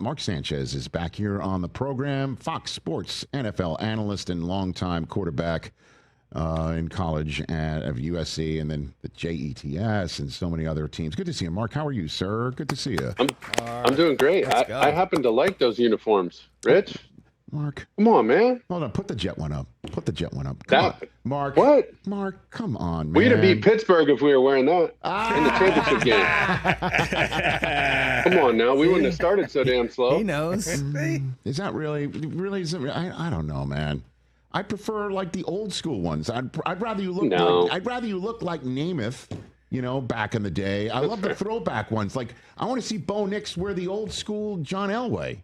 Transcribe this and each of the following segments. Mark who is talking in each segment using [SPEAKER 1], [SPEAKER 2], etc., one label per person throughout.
[SPEAKER 1] Mark Sanchez is back here on the program. Fox Sports NFL analyst and longtime quarterback in college of USC, and then the JETS and so many other teams. Good to see you, Mark. How are you, sir? Good to see you.
[SPEAKER 2] I'm doing great. I happen to like those uniforms. Rich?
[SPEAKER 1] Mark.
[SPEAKER 2] Come on, man.
[SPEAKER 1] Hold on. Put the jet one up. Come on. Mark.
[SPEAKER 2] What?
[SPEAKER 1] Mark, come on, man.
[SPEAKER 2] We'd have beat Pittsburgh if we were wearing that in the championship game. Come on now. We wouldn't have started so damn slow.
[SPEAKER 3] He knows.
[SPEAKER 1] Is that really? I don't know, man. I prefer like the old school ones. I'd rather you look. I'd rather you look like Namath, back in the day. I love the throwback ones. Like I want to see Bo Nix wear the old school John Elway.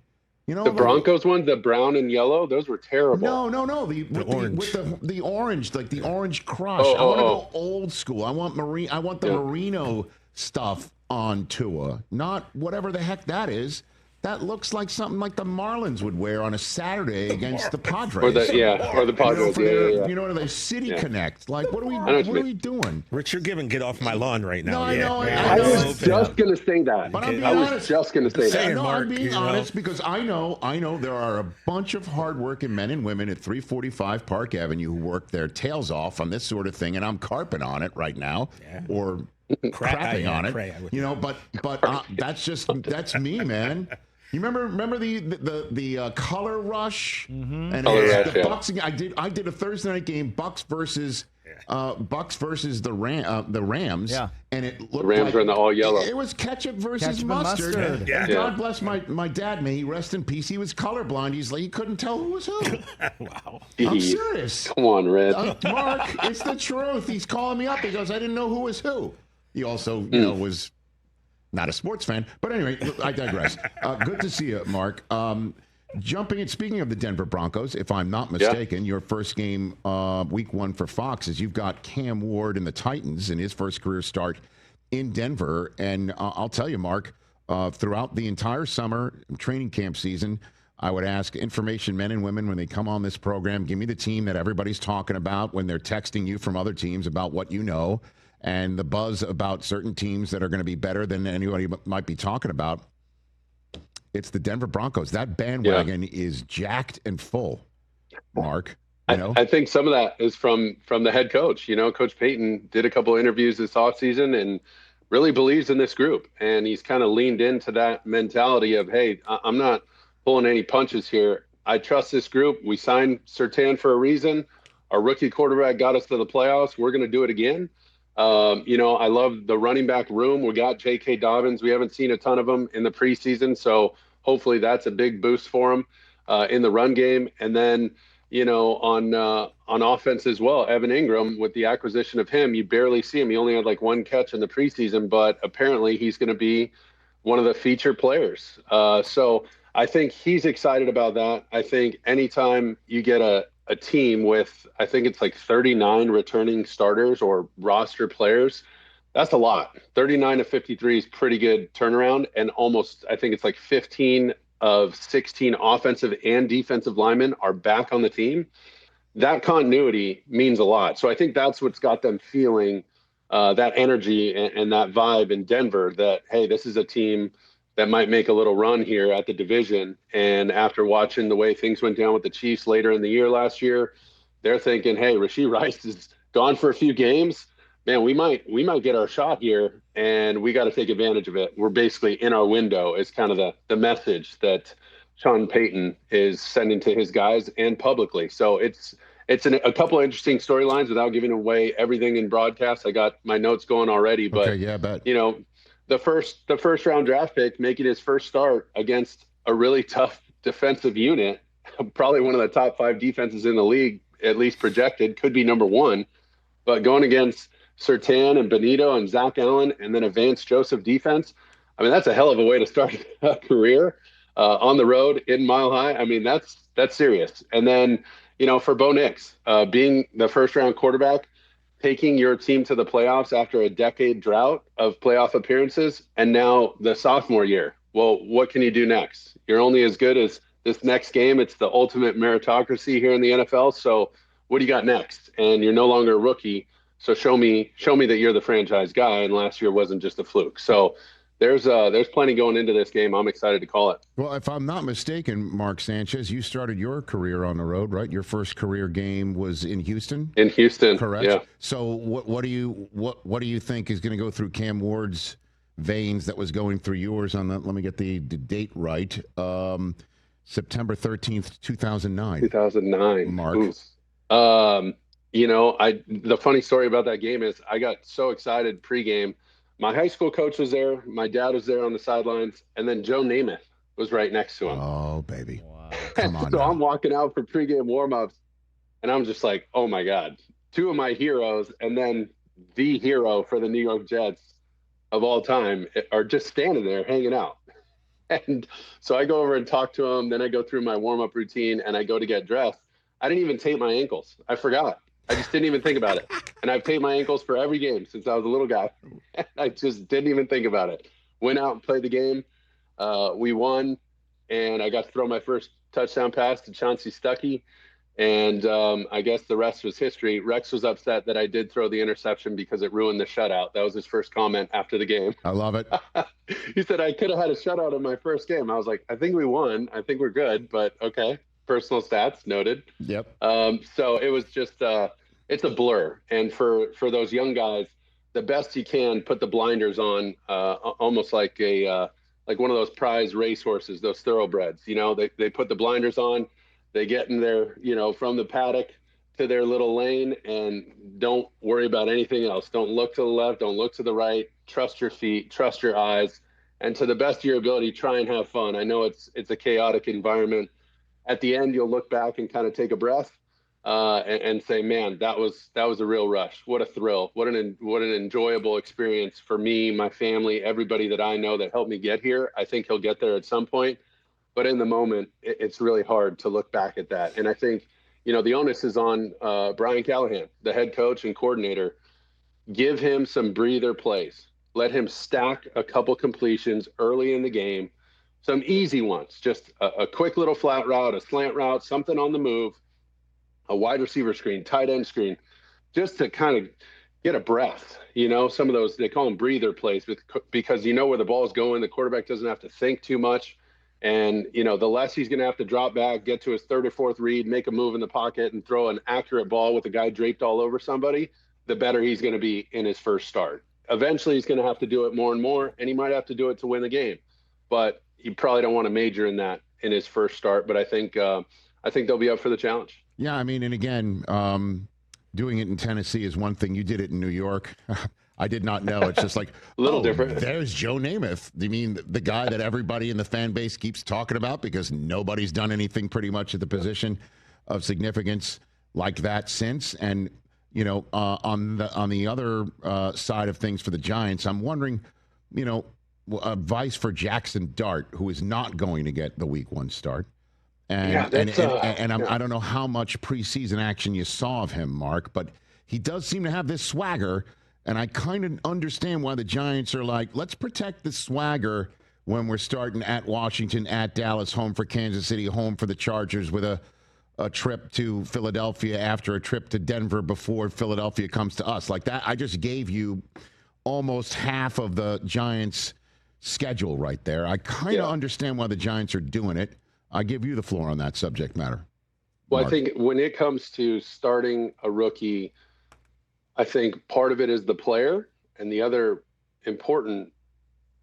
[SPEAKER 2] The Broncos ones, the brown and yellow, those were terrible.
[SPEAKER 1] No. The orange. The orange, like the orange crush. I want to go old school. I want the merino stuff on Tua, not whatever the heck that is. That looks like something like the Marlins would wear on a Saturday against the Padres.
[SPEAKER 2] Or the Padres.
[SPEAKER 1] The City Connect. Like, what are we doing?
[SPEAKER 4] Rich, you're giving "Get Off My Lawn" right now.
[SPEAKER 1] No, I know.
[SPEAKER 2] I was just going to say that.
[SPEAKER 1] But I'm being honest because I know there are a bunch of hardworking men and women at 345 Park Avenue who work their tails off on this sort of thing, and I'm carping on it right now, or crapping on it. But that's me, man. You remember the color rush and the Bucks? I did a Thursday night game, Bucks versus the Rams.
[SPEAKER 2] Yeah.
[SPEAKER 1] And it looked
[SPEAKER 2] the Rams were in the all yellow.
[SPEAKER 1] It was ketchup versus mustard.
[SPEAKER 4] Yeah.
[SPEAKER 1] God bless my dad. May he rest in peace. He was colorblind. He couldn't tell who was who.
[SPEAKER 4] Wow.
[SPEAKER 1] I'm serious.
[SPEAKER 2] Come on, Red.
[SPEAKER 1] Mark, it's the truth. He's calling me up. He goes, I didn't know who was who. He also, was not a sports fan. But anyway, I digress. Good to see you, Mark. Speaking of the Denver Broncos, if I'm not mistaken, your first game, week 1 for Fox, is you've got Cam Ward and the Titans in his first career start in Denver. And I'll tell you, Mark, throughout the entire summer training camp season, I would ask information men and women when they come on this program, give me the team that everybody's talking about when they're texting you from other teams about what you know. And the buzz about certain teams that are going to be better than anybody might be talking about. It's the Denver Broncos. That bandwagon is jacked and full, Mark.
[SPEAKER 2] I think some of that is from the head coach. Coach Payton did a couple of interviews this offseason and really believes in this group. And he's kind of leaned into that mentality of, hey, I'm not pulling any punches here. I trust this group. We signed Surtain for a reason. Our rookie quarterback got us to the playoffs. We're going to do it again. I love the running back room. We got J.K. Dobbins. We haven't seen a ton of them in the preseason, so hopefully that's a big boost for him in the run game. And then, on offense as well, Evan Ingram, with the acquisition of him, you barely see him. He only had like one catch in the preseason, but apparently he's going to be one of the feature players. So I think he's excited about that. I think anytime you get a team with, I think it's like 39 returning starters or roster players, that's a lot. 39 to 53 is pretty good turnaround. And almost, I think it's like 15 of 16 offensive and defensive linemen are back on the team. That continuity means a lot. So I think that's what's got them feeling that energy and that vibe in Denver that, hey, this is a team that might make a little run here at the division. And after watching the way things went down with the Chiefs later in the year last year, they're thinking, hey, Rashee Rice is gone for a few games. Man, we might get our shot here, and we got to take advantage of it. We're basically in our window is kind of the message that Sean Payton is sending to his guys and publicly. So it's a couple of interesting storylines without giving away everything in broadcast. I got my notes going already, but
[SPEAKER 1] okay, yeah, I bet.
[SPEAKER 2] The first round draft pick making his first start against a really tough defensive unit, probably one of the top 5 defenses in the league, at least projected, could be number 1, but going against Surtain and Benito and Zach Allen and then a Vance Joseph defense, I mean, that's a hell of a way to start a career on the road in Mile High. I mean, that's serious. And then, for Bo Nix, being the first round quarterback, taking your team to the playoffs after a decade drought of playoff appearances, and now the sophomore year. Well, what can you do next? You're only as good as this next game. It's the ultimate meritocracy here in the NFL. So what do you got next? And you're no longer a rookie. So show me that you're the franchise guy. And last year wasn't just a fluke. So there's plenty going into this game. I'm excited to call it.
[SPEAKER 1] Well, if I'm not mistaken, Mark Sanchez, you started your career on the road, right? Your first career game was in Houston.
[SPEAKER 2] In Houston,
[SPEAKER 1] correct?
[SPEAKER 2] Yeah.
[SPEAKER 1] So what do you think is going to go through Cam Ward's veins that was going through yours on the? Let me get the date right. September 13th, 2009.
[SPEAKER 2] 2009.
[SPEAKER 1] Mark.
[SPEAKER 2] The funny story about that game is I got so excited pregame. My high school coach was there. My dad was there on the sidelines. And then Joe Namath was right next to him.
[SPEAKER 1] Oh, baby.
[SPEAKER 4] Wow.
[SPEAKER 1] Come on.
[SPEAKER 2] So
[SPEAKER 1] now.
[SPEAKER 2] I'm walking out for pregame warmups, and I'm just like, oh, my God. Two of my heroes and then the hero for the New York Jets of all time are just standing there hanging out. And so I go over and talk to him. Then I go through my warm-up routine, and I go to get dressed. I didn't even tape my ankles. I forgot. I just didn't even think about it. And I've taped my ankles for every game since I was a little guy. I just didn't even think about it. Went out and played the game. We won, and I got to throw my first touchdown pass to Chauncey Stuckey. And I guess the rest was history. Rex was upset that I did throw the interception because it ruined the shutout. That was his first comment after the game.
[SPEAKER 1] I love it.
[SPEAKER 2] He said, I could have had a shutout in my first game. I was like, I think we won. I think we're good, but okay. Personal stats noted.
[SPEAKER 1] Yep.
[SPEAKER 2] So it was just it's a blur. And for those young guys, the best you can put the blinders on, almost like like one of those prize racehorses, those thoroughbreds. They put the blinders on, they get in there, from the paddock to their little lane, and don't worry about anything else. Don't look to the left, don't look to the right. Trust your feet, trust your eyes, and to the best of your ability, try and have fun. I know it's a chaotic environment. At the end, you'll look back and kind of take a breath and say, man, that was a real rush. What a thrill. What an enjoyable experience for me, my family, everybody that I know that helped me get here. I think he'll get there at some point. But in the moment, it's really hard to look back at that. And I think, the onus is on Brian Callahan, the head coach and coordinator. Give him some breather plays. Let him stack a couple completions early in the game. Some easy ones, just a quick little flat route, a slant route, something on the move, a wide receiver screen, tight end screen, just to kind of get a breath. Some of those, they call them breather plays because where the ball is going. The quarterback doesn't have to think too much. And, the less he's going to have to drop back, get to his third or fourth read, make a move in the pocket, and throw an accurate ball with a guy draped all over somebody, the better he's going to be in his first start. Eventually, he's going to have to do it more and more, and he might have to do it to win the game. But you probably don't want to major in that in his first start, but I think they'll be up for the challenge.
[SPEAKER 1] Yeah, I mean, and again, doing it in Tennessee is one thing. You did it in New York. I did not know. It's just like
[SPEAKER 2] a little different.
[SPEAKER 1] There's Joe Namath. You mean the guy that everybody in the fan base keeps talking about because nobody's done anything pretty much at the position of significance like that since. And on the other side of things for the Giants, I'm wondering, advice for Jaxson Dart, who is not going to get the Week 1 start. And I don't know how much preseason action you saw of him, Mark, but he does seem to have this swagger, and I kind of understand why the Giants are like, let's protect the swagger when we're starting at Washington, at Dallas, home for Kansas City, home for the Chargers, with a trip to Philadelphia after a trip to Denver before Philadelphia comes to us. Like that, I just gave you almost half of the Giants' schedule right there. I kind of understand why the Giants are doing it. I give you the floor on that subject matter.
[SPEAKER 2] Well,
[SPEAKER 1] Mark.
[SPEAKER 2] I think when it comes to starting a rookie, I think part of it is the player, and the other important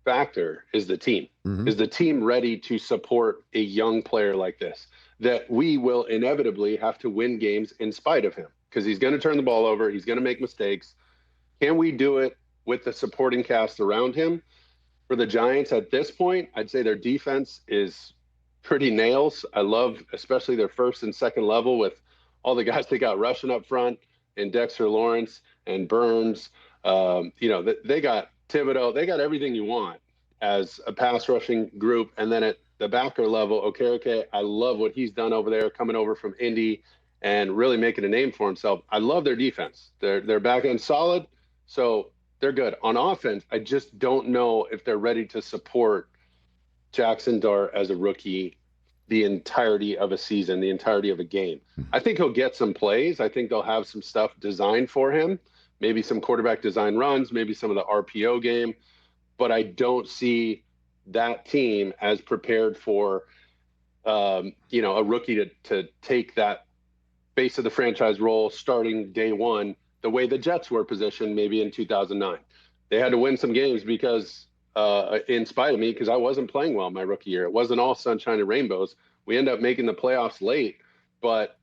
[SPEAKER 2] factor is the team. Mm-hmm. Is the team ready to support a young player like this? That we will inevitably have to win games in spite of him, because he's going to turn the ball over. He's going to make mistakes. Can we do it with the supporting cast around him? For the Giants at this point, I'd say their defense is pretty nails. I love especially their first and second level with all the guys they got rushing up front, and Dexter Lawrence and Burns. They got Thibodeau. They got everything you want as a pass rushing group. And then at the backer level, okay, I love what he's done over there, coming over from Indy and really making a name for himself. I love their defense. Their back end solid, so they're good. On offense, I just don't know if they're ready to support Jaxson Dart as a rookie the entirety of a season, the entirety of a game. I think he'll get some plays. I think they'll have some stuff designed for him, maybe some quarterback design runs, maybe some of the RPO game. but I don't see that team as prepared for, a rookie to take that face of the franchise role starting day one, the way the Jets were positioned maybe in 2009. They had to win some games because, in spite of me, because I wasn't playing well my rookie year. It wasn't all sunshine and rainbows. We end up making the playoffs late,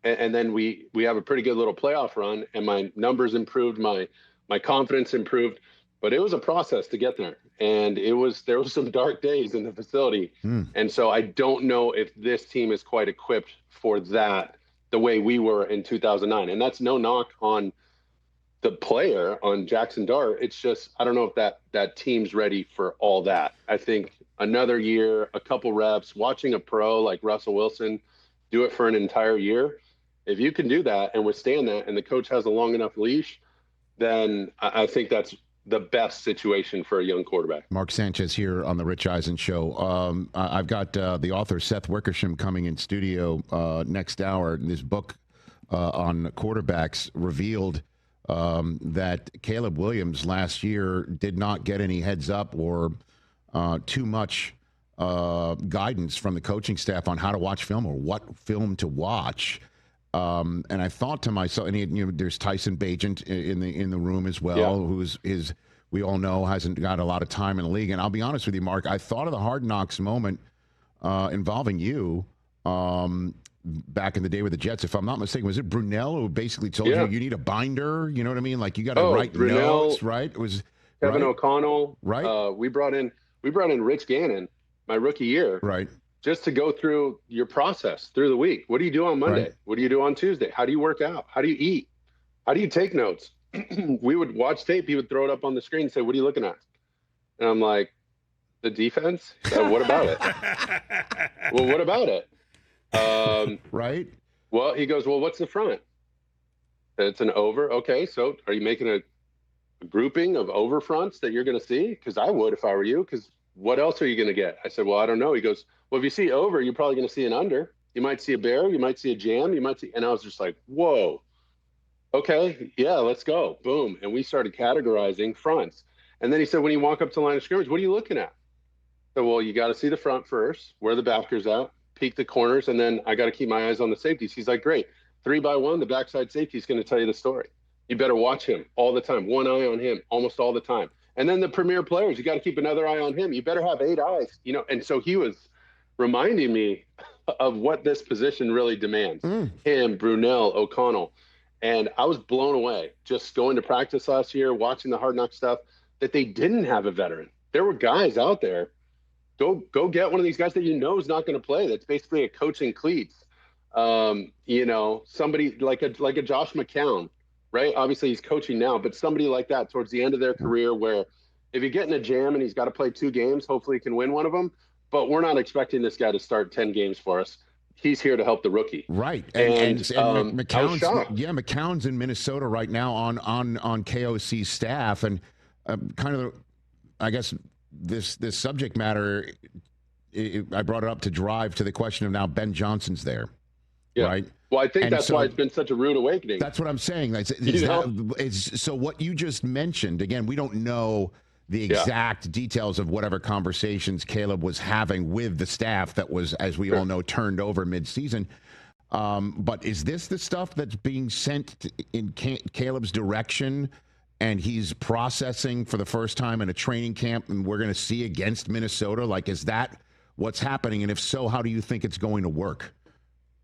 [SPEAKER 2] and then we have a pretty good little playoff run, and my numbers improved, my confidence improved, but it was a process to get there. And there was some dark days in the facility. And so I don't know if this team is quite equipped for that the way we were in 2009. And that's no knock on the player, on Jaxson Dart. It's just, I don't know if that team's ready for all that. I think another year, a couple reps, watching a pro like Russell Wilson do it for an entire year. If you can do that and withstand that, and the coach has a long enough leash, then I think that's the best situation for a young quarterback.
[SPEAKER 1] Mark Sanchez here on the Rich Eisen Show. I've got the author Seth Wickersham coming in studio next hour. This book on quarterbacks revealed that Caleb Williams last year did not get any heads up or too much guidance from the coaching staff on how to watch film or what film to watch. And I thought to myself, and there's Tyson Bagent in the room as well, who's we all know hasn't got a lot of time in the league. And I'll be honest with you, Mark, I thought of the Hard Knocks moment involving you back in the day with the Jets. If I'm not mistaken, was it Brunell who basically told you need a binder? You know what I mean? Like you got to write notes, right? It was
[SPEAKER 2] Kevin O'Connell,
[SPEAKER 1] right?
[SPEAKER 2] We brought in Rich Gannon my rookie year,
[SPEAKER 1] right?
[SPEAKER 2] Just to go through your process through the week. What do you do on Monday? Right. What do you do on Tuesday? How do you work out? How do you eat? How do you take notes? We would watch tape. He would throw it up on the screen and say, "What are you looking at?" And I'm like, "The defense." What about it? Well, what about it?
[SPEAKER 1] Right.
[SPEAKER 2] Well, he goes, "Well, what's the front?" It's an over. Okay, so are you making a grouping of over fronts that you're going to see? Because I would if I were you. Because what else are you going to get? I said, "Well, I don't know." He goes, "Well, if you see over, you're probably going to see an under. You might see a bear. You might see a jam. You might see," and I was just like, "Whoa. Okay, yeah, let's go." Boom. And we started categorizing fronts. And then he said, when you walk up to the line of scrimmage, what are you looking at? So, well, you got to see the front first, where the backer's at, peek the corners, and then I got to keep my eyes on the safeties. He's like, great. 3x1, the backside safety is going to tell you the story. You better watch him all the time. One eye on him almost all the time. And then the premier players, you got to keep another eye on him. You better have 8 eyes, And so he was reminding me of what this position really demands. Him, Brunell, O'Connell. And I was blown away just going to practice last year, watching the Hard Knock stuff, that they didn't have a veteran. There were guys out there. Go get one of these guys that is not going to play. That's basically a coaching cleats. Somebody like a Josh McCown, right? Obviously he's coaching now, but somebody like that towards the end of their career, where if you get in a jam and he's got to play 2 games, hopefully he can win one of them. But we're not expecting this guy to start 10 games for us. He's here to help the rookie.
[SPEAKER 1] Right. And McCown's in Minnesota right now on KOC's staff. And kind of, I guess, this subject matter, I brought it up to drive to the question of now Ben Johnson's there. Yeah. Right.
[SPEAKER 2] Well, I think that's why it's been such a rude awakening.
[SPEAKER 1] That's what I'm saying. So what you just mentioned, again, we don't know the exact details of whatever conversations Caleb was having with the staff that was, as we all know, turned over mid-season. But is this the stuff that's being sent in Caleb's direction, and he's processing for the first time in a training camp, and we're going to see against Minnesota? Like, is that what's happening? And if so, how do you think it's going to work?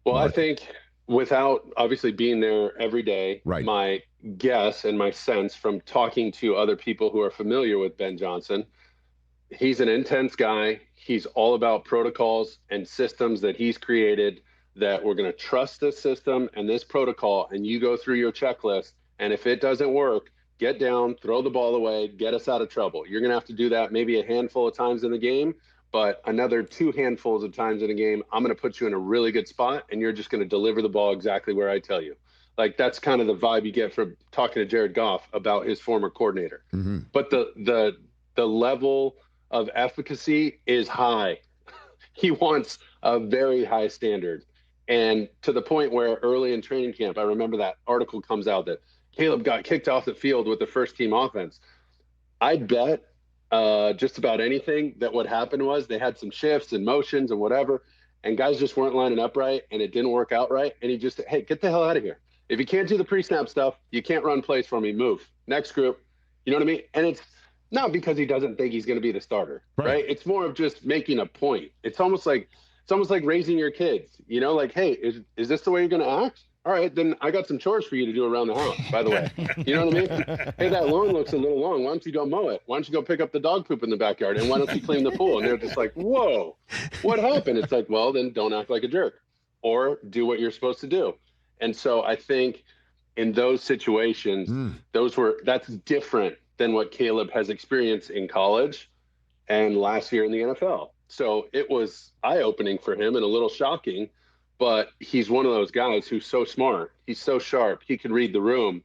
[SPEAKER 2] Well, Mark? I think without obviously being there every day,
[SPEAKER 1] right.
[SPEAKER 2] My guess and my sense from talking to other people who are familiar with Ben Johnson, he's an intense guy. He's all about protocols and systems that he's created, that we're going to trust this system and this protocol, and you go through your checklist, and if it doesn't work, get down, throw the ball away, get us out of trouble. You're going to have to do that maybe a handful of times in the game, but another 2 handfuls of times in a game, I'm going to put you in a really good spot, and you're just going to deliver the ball exactly where I tell you. Like, that's kind of the vibe you get from talking to Jared Goff about his former coordinator. Mm-hmm. But the level of efficacy is high. He wants a very high standard. And to the point where early in training camp, I remember that article comes out that Caleb got kicked off the field with the first team offense. I bet just about anything, that what happened was they had some shifts and motions and whatever, and guys just weren't lining up right, and it didn't work out right. And he just said, hey, get the hell out of here. If you can't do the pre-snap stuff, you can't run plays for me. Move. Next group. You know what I mean? And it's not because he doesn't think he's going to be the starter, right? It's more of just making a point. It's almost like raising your kids. You know, like, hey, is this the way you're going to act? All right, then I got some chores for you to do around the house, by the way. You know what I mean? Hey, that lawn looks a little long. Why don't you go mow it? Why don't you go pick up the dog poop in the backyard? And why don't you clean the pool? And they're just like, whoa, what happened? It's like, well, then don't act like a jerk, or do what you're supposed to do. And so I think in those situations, that's different than what Caleb has experienced in college and last year in the NFL. So it was eye-opening for him and a little shocking. But he's one of those guys who's so smart. He's so sharp. He can read the room.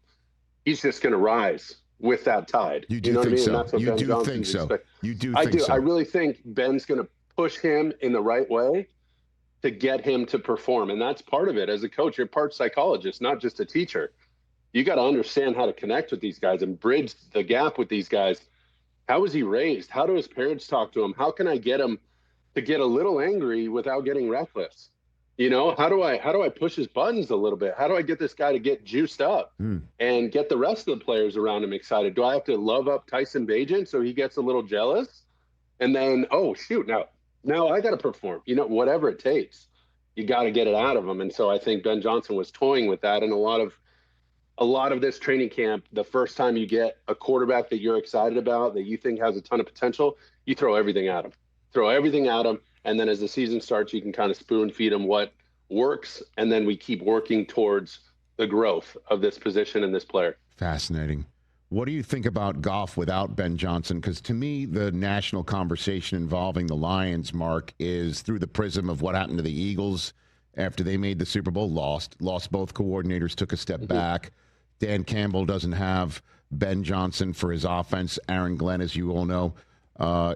[SPEAKER 2] He's just going to rise with that tide.
[SPEAKER 1] You know what I mean?
[SPEAKER 2] So. And that's what Ben Johnson's expect.
[SPEAKER 1] You do think so.
[SPEAKER 2] I really think Ben's going to push him in the right way to get him to perform. And that's part of it. As a coach, you're part psychologist, not just a teacher. You got to understand how to connect with these guys and bridge the gap with these guys. How was he raised? How do his parents talk to him? How can I get him to get a little angry without getting reckless? You know, how do I push his buttons a little bit? How do I get this guy to get juiced up and get the rest of the players around him excited? Do I have to love up Tyson Bagent so he gets a little jealous? And then, oh, shoot, now I got to perform. You know, whatever it takes, you got to get it out of him. And so I think Ben Johnson was toying with that. And a lot of this training camp, the first time you get a quarterback that you're excited about, that you think has a ton of potential, you throw everything at him. And then as the season starts, you can kind of spoon feed them what works. And then we keep working towards the growth of this position and this player.
[SPEAKER 1] Fascinating. What do you think about Goff without Ben Johnson? Because to me, the national conversation involving the Lions, Mark, is through the prism of what happened to the Eagles after they made the Super Bowl, lost both coordinators, took a step back. Dan Campbell doesn't have Ben Johnson for his offense. Aaron Glenn, as you all know,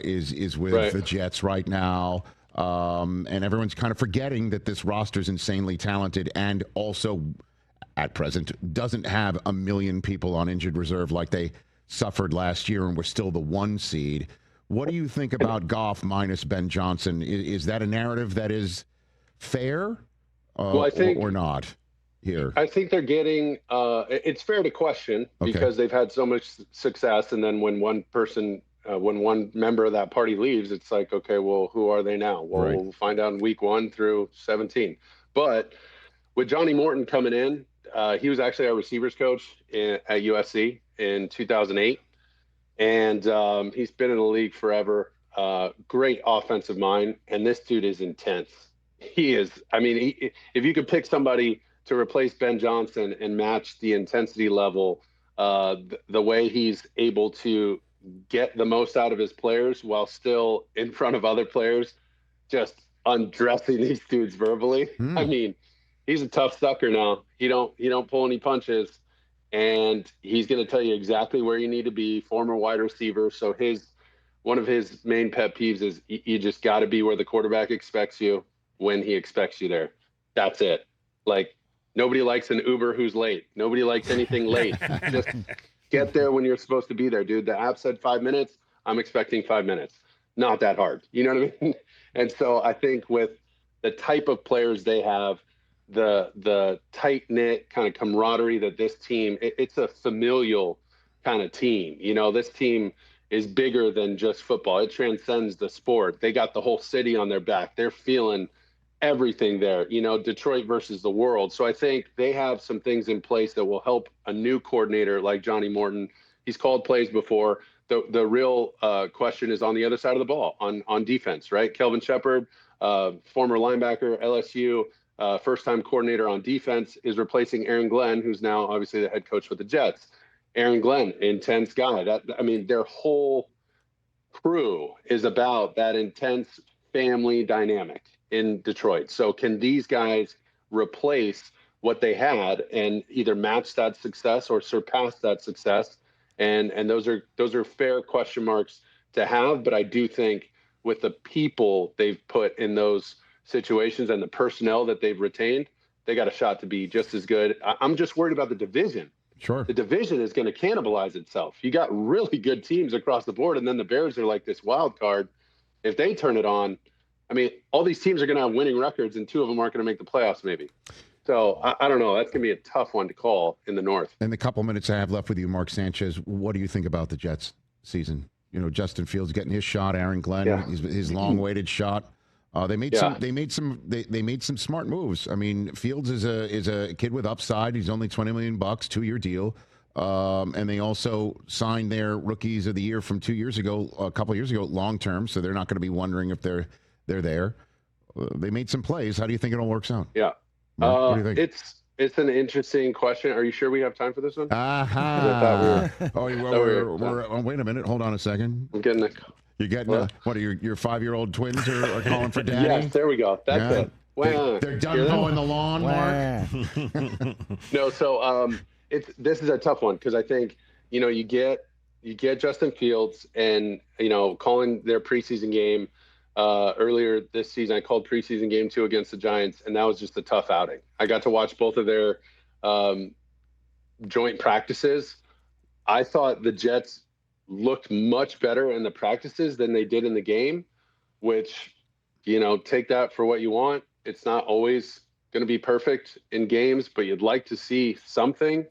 [SPEAKER 1] is with the Jets right now. And everyone's kind of forgetting that this roster is insanely talented and also at present doesn't have a million people on injured reserve like they suffered last year and were still the 1 seed. What do you think about Goff minus Ben Johnson? Is that a narrative that is fair
[SPEAKER 2] I think,
[SPEAKER 1] or not here?
[SPEAKER 2] I think they're getting it's fair to question because they've had so much success. And then when one member of that party leaves, it's like, okay, well, who are they now? Well, we'll find out in week 1 through 17. But with Johnny Morton coming in, he was actually our receivers coach at USC in 2008. And he's been in the league forever. Great offensive mind. And this dude is intense. He is. I mean, if you could pick somebody to replace Ben Johnson and match the intensity level, the way he's able to get the most out of his players while still in front of other players, just undressing these dudes verbally. I mean, he's a tough sucker now. He don't pull any punches, and he's going to tell you exactly where you need to be. Former wide receiver, so one of his main pet peeves is you just got to be where the quarterback expects you when he expects you there. That's it. Like, nobody likes an Uber who's late. Nobody likes anything late. Just get there when you're supposed to be there, dude. The app said 5 minutes. I'm expecting 5 minutes. Not that hard. You know what I mean? And so I think with the type of players they have, the tight-knit kind of camaraderie that this team, it's a familial kind of team. You know, this team is bigger than just football. It transcends the sport. They got the whole city on their back. They're feeling everything there, you know, Detroit versus the world. So I think they have some things in place that will help a new coordinator like Johnny Morton. He's called plays before. The real question is on the other side of the ball, on defense, right? Kelvin Shepard, former linebacker, LSU, first-time coordinator on defense, is replacing Aaron Glenn, who's now obviously the head coach with the Jets. Aaron Glenn, intense guy. Their whole crew is about that intense family dynamic in Detroit. So can these guys replace what they had and either match that success or surpass that success? And those are fair question marks to have. But I do think with the people they've put in those situations and the personnel that they've retained, they got a shot to be just as good. I'm just worried about the division.
[SPEAKER 1] Sure.
[SPEAKER 2] the division is going to cannibalize itself. You got really good teams across the board, and then the Bears are like this wild card. If they turn it on, I mean, all these teams are going to have winning records, and 2 of them aren't going to make the playoffs maybe. So I don't know. That's going to be a tough one to call in the North.
[SPEAKER 1] In the couple minutes I have left with you, Mark Sanchez, what do you think about the Jets season? You know, Justin Fields getting his shot, Aaron Glenn, his long-awaited shot. They made some smart moves. I mean, Fields is a kid with upside. He's only $20 million, 2-year deal. And they also signed their rookies of the year from 2 years ago, a couple years ago, long term. So they're not going to be wondering if they're there. They made some plays. How do you think it all works out?
[SPEAKER 2] Yeah.
[SPEAKER 1] Mark, what do you think?
[SPEAKER 2] It's an interesting question. Are you sure we have time for this one?
[SPEAKER 1] Wait a minute. Hold on a second.
[SPEAKER 2] I'm getting
[SPEAKER 1] You're getting what are your 5-year-old twins are calling for daddy?
[SPEAKER 2] Yes, there we go. That's it.
[SPEAKER 1] They're done mowing the lawn, Mark.
[SPEAKER 2] No, so this is a tough one because I think you get Justin Fields and calling their preseason game earlier this season. I called preseason game 2 against the Giants, and that was just a tough outing. I got to watch both of their joint practices. I thought the Jets looked much better in the practices than they did in the game, which, take that for what you want. It's not always going to be perfect in games, but you'd like to see something.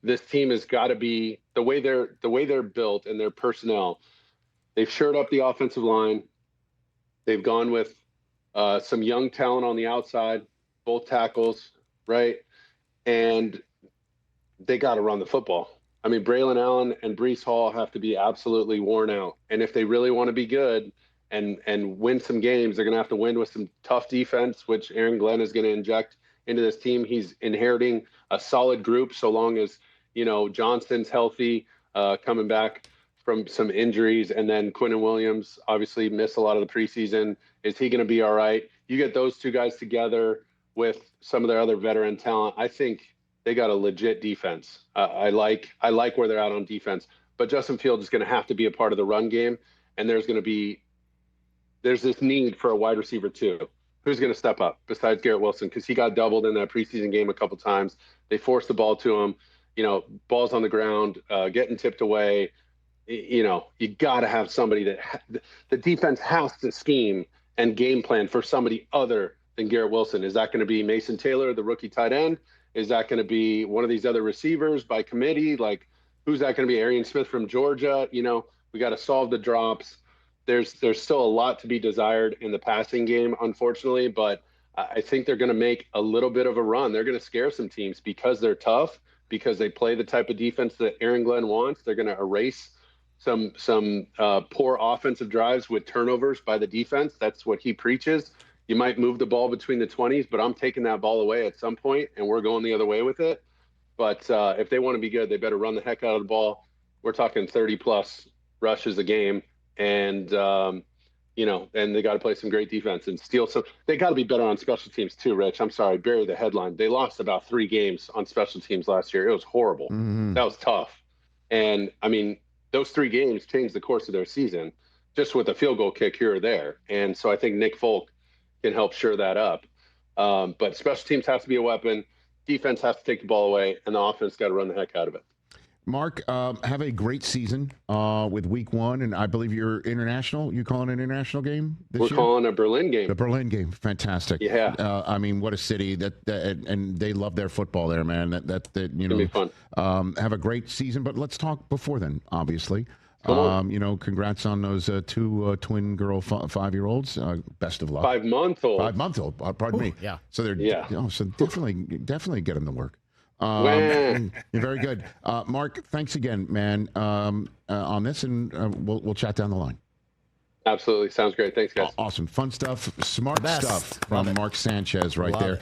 [SPEAKER 2] This team has got to be the way they're built and their personnel. They've shored up the offensive line. They've gone with some young talent on the outside, both tackles, right? And they got to run the football. I mean, Braylon Allen and Breece Hall have to be absolutely worn out. And if they really want to be good and win some games, they're going to have to win with some tough defense, which Aaron Glenn is going to inject into this team. He's inheriting a solid group so long as, Johnston's healthy, coming back from some injuries, and then Quinnen Williams obviously missed a lot of the preseason. Is he going to be all right? You get those two guys together with some of their other veteran talent. I think they got a legit defense. I like where they're at on defense, but Justin Fields is going to have to be a part of the run game, and there's this need for a wide receiver too. Who's going to step up besides Garrett Wilson? Because he got doubled in that preseason game a couple times. They forced the ball to him. Balls on the ground, getting tipped away. You got to have somebody that the defense has to scheme and game plan for somebody other than Garrett Wilson. Is that going to be Mason Taylor, the rookie tight end? Is that going to be one of these other receivers by committee? Like, who's that going to be? Arian Smith from Georgia? We got to solve the drops. There's still a lot to be desired in the passing game, unfortunately, but I think they're going to make a little bit of a run. They're going to scare some teams because they're tough, because they play the type of defense that Aaron Glenn wants. They're going to erase some poor offensive drives with turnovers by the defense. That's what he preaches. You might move the ball between the 20s, but I'm taking that ball away at some point, and we're going the other way with it. But if they want to be good, they better run the heck out of the ball. We're talking 30-plus rushes a game, and and they got to play some great defense and steal some. They got to be better on special teams too, Rich. I'm sorry, bury the headline. They lost about 3 games on special teams last year. It was horrible. Mm-hmm. That was tough. And, I mean, those 3 games changed the course of their season just with a field goal kick here or there. And so I think Nick Folk can help shore that up. But special teams has to be a weapon. Defense has to take the ball away, and the offense got to run the heck out of it.
[SPEAKER 1] Mark, have a great season with week 1, and I believe you're international. You calling an international game this year?
[SPEAKER 2] We're calling a Berlin game.
[SPEAKER 1] The Berlin game, fantastic.
[SPEAKER 2] Yeah.
[SPEAKER 1] I mean, what a city and they love their football there, man. That
[SPEAKER 2] It'll be fun.
[SPEAKER 1] Have a great season, but let's talk before then, obviously. Congrats on those 2 twin girl 5-year-olds. Best of luck.
[SPEAKER 2] 5-month-old.
[SPEAKER 1] 5-month-old. Pardon me.
[SPEAKER 4] Yeah.
[SPEAKER 1] So they're so definitely get them to work. You're very good, Mark. Thanks again, man, on this, and we'll chat down the line.
[SPEAKER 2] Absolutely, sounds great. Thanks, guys.
[SPEAKER 1] Awesome, fun stuff, smart stuff from Mark Sanchez right there.